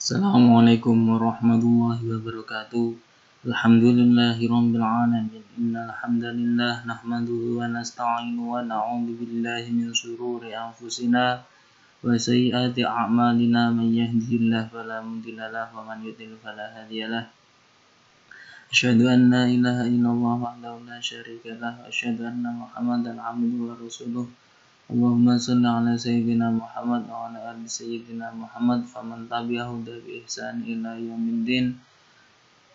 Assalamualaikum warahmatullahi wabarakatuh. Alhamdulillahirabbil alamin. Innal hamdalillah nahmaduhu wa nasta'inuhu wa na'udzu billahi min shururi anfusina wa sayyiati a'malina. Man yahdihillahu fala mudilla lahu wa man yudlil fala hadiyalah. Asyhadu an la ilaha illallah wahdahu la syarika lahu wa asyhadu anna Muhammadan 'abduhu wa rasuluh. Allahumma shalli ala sayyidina Muhammad wa ala ali sayyidina Muhammad faman tabi'ahu bi ihsan ila yaumiddin.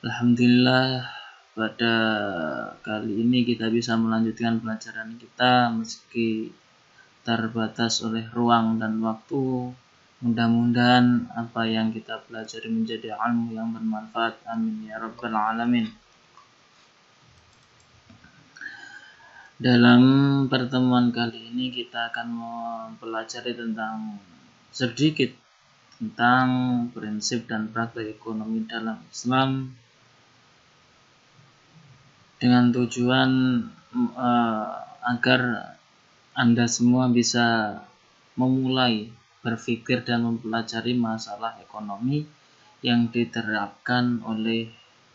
Alhamdulillah, pada kali ini kita bisa melanjutkan pelajaran kita meski terbatas oleh ruang dan waktu. Mudah-mudahan apa yang kita pelajari menjadi ilmu yang bermanfaat. Amin ya rabbal alamin. Dalam pertemuan kali ini kita akan mempelajari sedikit tentang prinsip dan praktek ekonomi dalam Islam dengan tujuan agar Anda semua bisa memulai berpikir dan mempelajari masalah ekonomi yang diterapkan oleh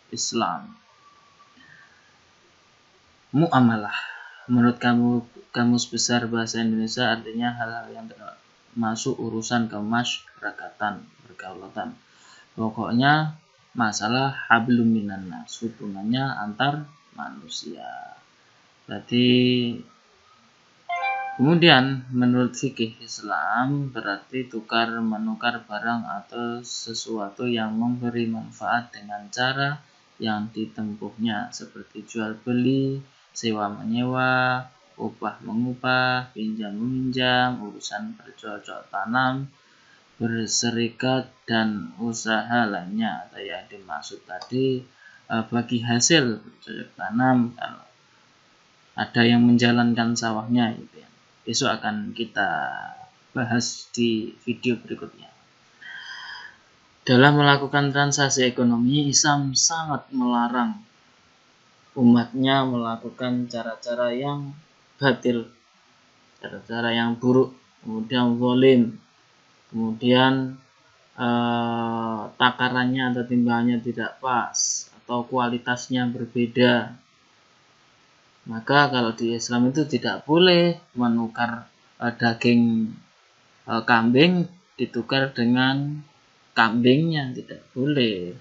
Islam. Muamalah menurut Kamus Besar Bahasa Indonesia artinya hal-hal yang termasuk urusan kemasyarakatan, pergaulan. Pokoknya masalah hablum minan nas, hubungannya antar manusia. Berarti kemudian menurut fikih Islam berarti tukar menukar barang atau sesuatu yang memberi manfaat dengan cara yang ditempuhnya seperti jual beli, sewa menyewa, upah mengupah, pinjam meminjam, urusan bercocok tanam, berserikat dan usaha lainnya. Atau yang dimaksud tadi bagi hasil bercocok tanam, kalau ada yang menjalankan sawahnya gitu ya. Besok akan kita bahas di video berikutnya. Dalam melakukan transaksi ekonomi, Islam sangat melarang umatnya melakukan cara-cara yang batil, cara-cara yang buruk, kemudian zalim, kemudian takarannya atau timbangannya tidak pas atau kualitasnya berbeda. Maka kalau di Islam itu tidak boleh menukar daging kambing ditukar dengan kambingnya, tidak boleh.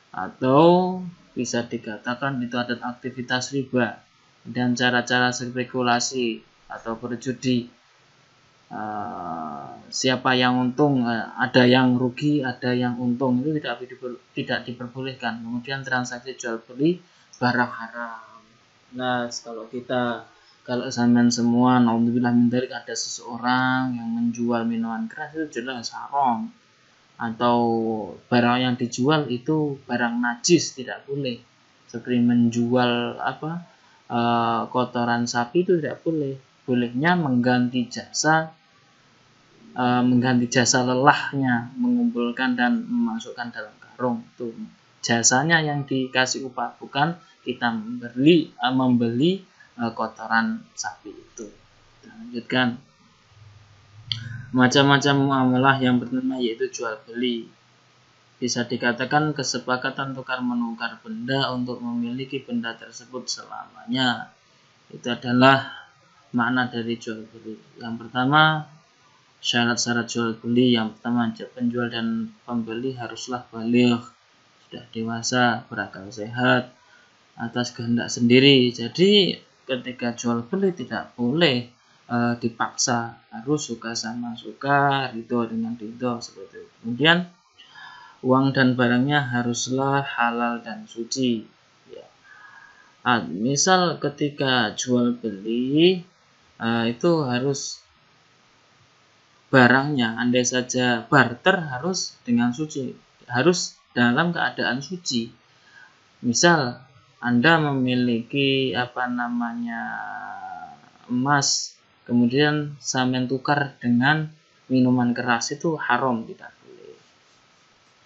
Atau bisa dikatakan itu ada aktivitas riba dan cara-cara spekulasi atau berjudi. Siapa yang untung, ada yang rugi, ada yang untung, itu tidak diperbolehkan. Kemudian transaksi jual beli barang haram. Nah, kalau sampean semua naudzubillah min dzalik ada seseorang yang menjual minuman keras, itu jelas haram. Atau barang yang dijual itu barang najis, tidak boleh. Seperti menjual kotoran sapi itu tidak boleh. Bolehnya mengganti jasa lelahnya, mengumpulkan dan memasukkan dalam karung. Itu jasanya yang dikasih upah, bukan kita membeli kotoran sapi itu. Kita lanjutkan. Macam-macam muamalah yang pertama yaitu jual beli. Bisa dikatakan kesepakatan tukar menukar benda untuk memiliki benda tersebut selamanya. Itu adalah makna dari jual beli. Yang pertama, syarat-syarat jual beli. Yang pertama, penjual dan pembeli haruslah baligh, sudah dewasa, berakal sehat, atas kehendak sendiri. Jadi ketika jual beli tidak boleh dipaksa, harus suka sama suka, ridho dengan ridho, seperti itu. Kemudian uang dan barangnya haruslah halal dan suci ya. Misal ketika jual beli itu harus barangnya, andai saja barter, harus dengan suci, harus dalam keadaan suci. Misal Anda memiliki emas, kemudian sampean tukar dengan minuman keras, itu haram, tidak boleh.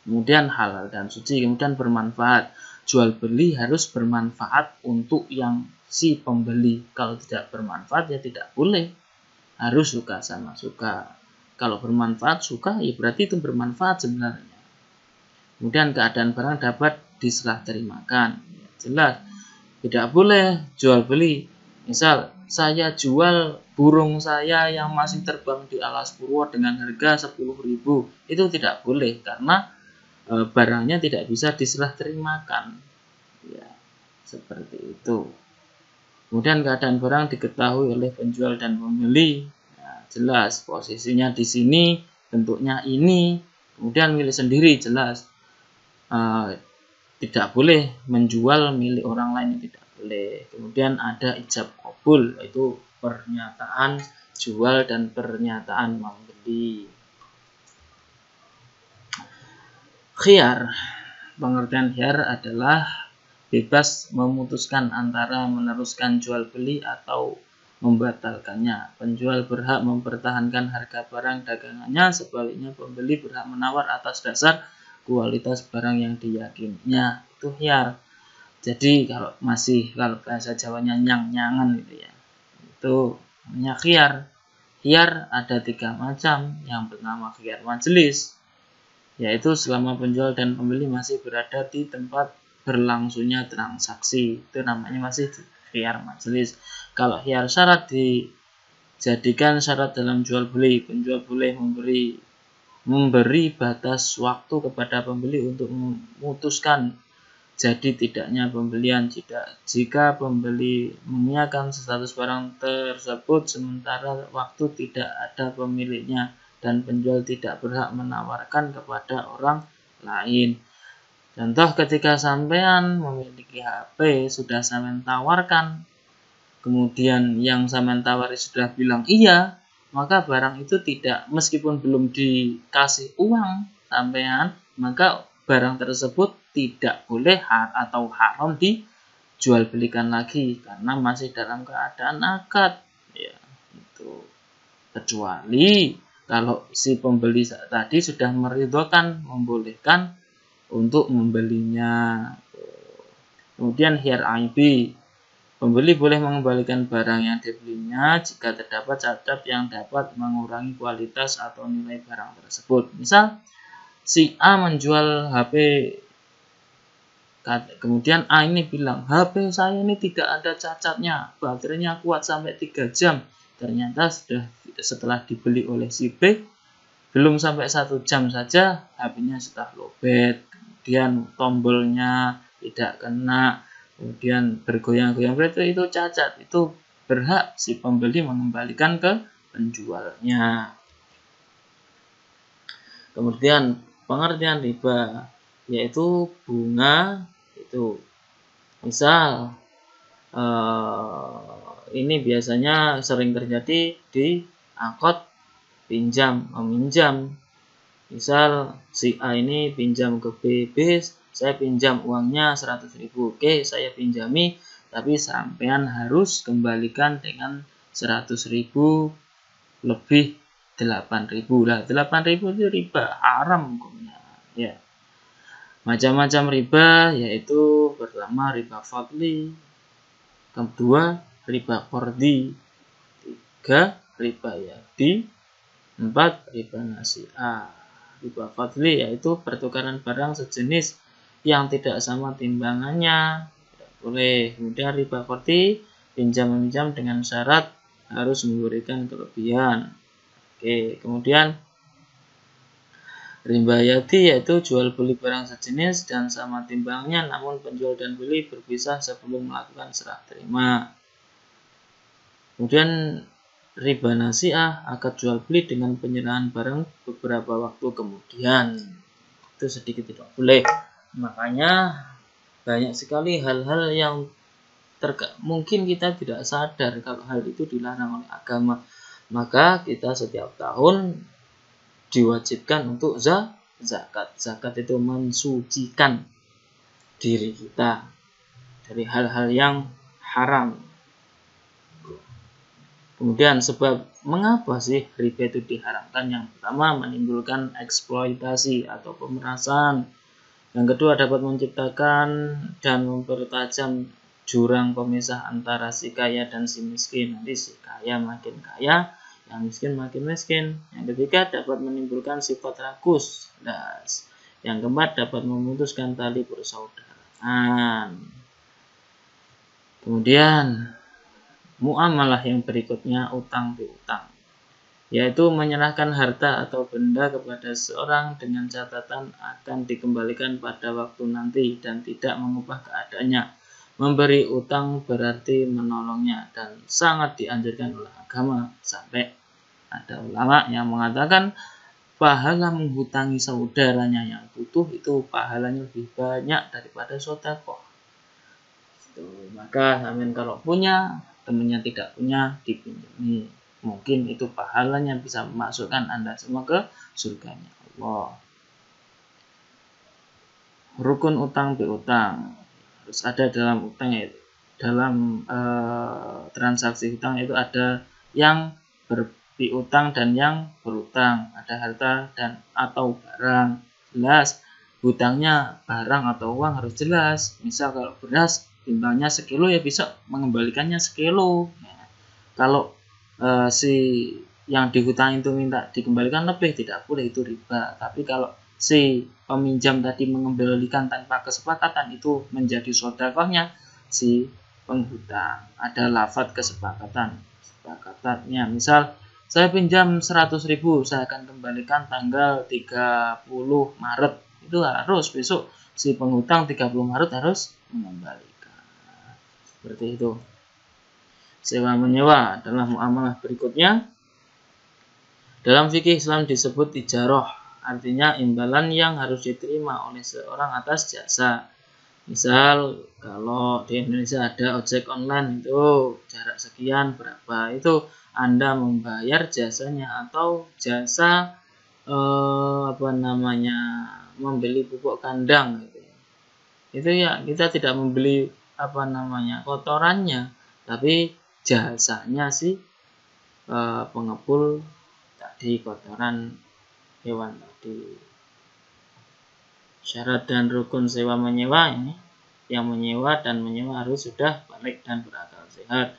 Kemudian halal dan suci, kemudian bermanfaat. Jual beli harus bermanfaat untuk yang si pembeli. Kalau tidak bermanfaat ya tidak boleh. Harus suka sama suka. Kalau bermanfaat suka ya berarti itu bermanfaat sebenarnya. Kemudian keadaan barang dapat diserah terimakan. Jelas, tidak boleh jual beli. Misal, saya jual burung saya yang masih terbang di alas purwo dengan harga 10.000. Itu tidak boleh karena barangnya tidak bisa diserah terimakan. Ya, seperti itu. Kemudian keadaan barang diketahui oleh penjual dan pembeli. Nah, jelas posisinya di sini, bentuknya ini. Kemudian milik sendiri, jelas tidak boleh menjual milik orang lain, tidak boleh. Kemudian ada ijab qabul, yaitu pernyataan jual dan pernyataan membeli. Khiyar, pengertian khiyar adalah bebas memutuskan antara meneruskan jual beli atau membatalkannya. Penjual berhak mempertahankan harga barang dagangannya, sebaliknya pembeli berhak menawar atas dasar kualitas barang yang diyakininya. Itu khiyar. Jadi kalau bahasa Jawanya nyang-nyangan gitu ya, itu namanya khiyar. Khiyar ada 3 macam. Yang pertama khiyar majelis, yaitu selama penjual dan pembeli masih berada di tempat berlangsungnya transaksi, itu namanya masih khiyar majelis. Kalau khiyar syarat dijadikan syarat dalam jual beli, penjual boleh memberi batas waktu kepada pembeli untuk memutuskan jadi tidaknya pembelian. Jika pembeli mengiyakan status barang tersebut sementara waktu tidak ada pemiliknya dan penjual tidak berhak menawarkan kepada orang lain. Contoh, ketika sampean memiliki HP, sudah sampean tawarkan, kemudian yang sampean tawari sudah bilang iya, maka barang itu tidak, meskipun belum dikasih uang sampean, maka barang tersebut tidak boleh atau haram dijual belikan lagi karena masih dalam keadaan akad. Ya, itu. Kecuali kalau si pembeli tadi sudah meridhokan, membolehkan untuk membelinya. Kemudian khiyar aibi, pembeli boleh mengembalikan barang yang dibelinya jika terdapat cacat yang dapat mengurangi kualitas atau nilai barang tersebut. Misal, si A menjual HP, kemudian A ini bilang, HP saya ini tidak ada cacatnya, baterainya kuat sampai 3 jam. Ternyata setelah dibeli oleh si B, belum sampai 1 jam saja HP-nya sudah lowbat, kemudian tombolnya tidak kena, kemudian bergoyang-goyang, berarti itu cacat. Itu berhak si pembeli mengembalikan ke penjualnya. Kemudian pengertian riba, yaitu bunga. Itu misal ini biasanya sering terjadi di akad pinjam meminjam. Misal si A ini pinjam ke B, saya pinjam uangnya 100.000. Oke, saya pinjami, tapi sampean harus kembalikan dengan 100.000 lebih 8.000. Lah 8.000 itu riba, haram hukumnya. Ya. Macam-macam riba, yaitu pertama riba fadli, kedua riba qardi, 3 riba yadi, 4 riba nasi'ah. Riba fadli yaitu pertukaran barang sejenis yang tidak sama timbangannya, tidak boleh. Kemudian riba qardi, pinjam-meminjam dengan syarat harus memberikan kelebihan. Oke, kemudian riba yadi yaitu jual beli barang sejenis dan sama timbangnya, namun penjual dan beli berpisah sebelum melakukan serah terima. Kemudian riba nasi'ah, akad jual beli dengan penyerahan barang beberapa waktu kemudian. Itu sedikit tidak boleh. Makanya banyak sekali hal-hal yang mungkin kita tidak sadar kalau hal itu dilarang oleh agama. Maka kita setiap tahun diwajibkan untuk zakat. Zakat itu mensucikan diri kita dari hal-hal yang haram. Kemudian sebab mengapa sih riba itu diharamkan? Yang pertama, menimbulkan eksploitasi atau pemerasan. Yang kedua, dapat menciptakan dan mempertajam jurang pemisah antara si kaya dan si miskin. Nanti si kaya makin kaya, yang miskin makin miskin. Yang ketiga, dapat menimbulkan sifat rakus. Yang keempat, dapat memutuskan tali persaudaraan. Kemudian muamalah yang berikutnya, utang piutang, yaitu menyerahkan harta atau benda kepada seorang dengan catatan akan dikembalikan pada waktu nanti dan tidak mengubah keadaannya. Memberi utang berarti menolongnya dan sangat dianjurkan oleh agama, sampai ada ulama yang mengatakan pahala menghutangi saudaranya yang butuh itu pahalanya lebih banyak daripada sedekah. Maka amin, kalau punya, temannya tidak punya, dipinjami. Mungkin itu pahalanya bisa memasukkan Anda semua ke surganya Allah. Rukun utang piutang harus ada dalam utang, itu dalam transaksi utang itu ada yang berpiutang dan yang berutang, ada harta dan atau barang. Jelas hutangnya barang atau uang harus jelas. Misal kalau beras timbangnya sekilo, ya bisa mengembalikannya sekilo. Nah, kalau si yang dihutang itu minta dikembalikan lebih, tidak boleh, itu riba. Tapi kalau si peminjam tadi mengembalikan tanpa kesepakatan, itu menjadi sedekahnya si penghutang. Ada lafaz kesepakatannya. Misal saya pinjam 100.000, saya akan kembalikan tanggal 30 Maret. Itu harus besok si penghutang 30 Maret harus mengembalikan. Seperti itu. Sewa menyewa adalah muamalah berikutnya. Dalam fikih Islam disebut ijarah, artinya imbalan yang harus diterima oleh seorang atas jasa. Misal kalau di Indonesia ada ojek online, itu jarak sekian berapa, itu Anda membayar jasanya, atau jasa membeli pupuk kandang gitu. Itu ya kita tidak membeli kotorannya, tapi jasanya sih pengepul tadi kotoran hewan tadi. Syarat dan rukun sewa menyewa ini, yang menyewa dan menyewa harus sudah balik dan berakal sehat,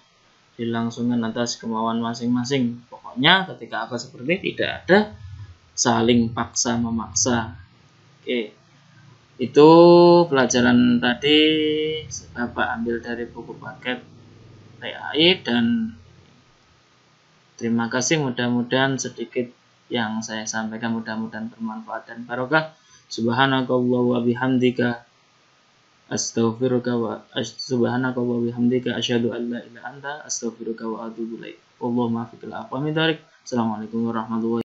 dilangsungkan atas kemauan masing-masing. Pokoknya ketika akad seperti tidak ada saling paksa memaksa. Oke. Itu pelajaran tadi Bapak ambil dari buku paket TAI, dan terima kasih, mudah-mudahan sedikit yang saya sampaikan mudah-mudahan bermanfaat dan barokah. Subhanakallah wa bihamdika astaghfiruka wa asyhadu an la ilaha illa anta astaghfiruka wa atubu ilaik. Wallahu muwaffiq ila aqwamit thoriq. Assalamualaikum warahmatullahi wabarakatuh.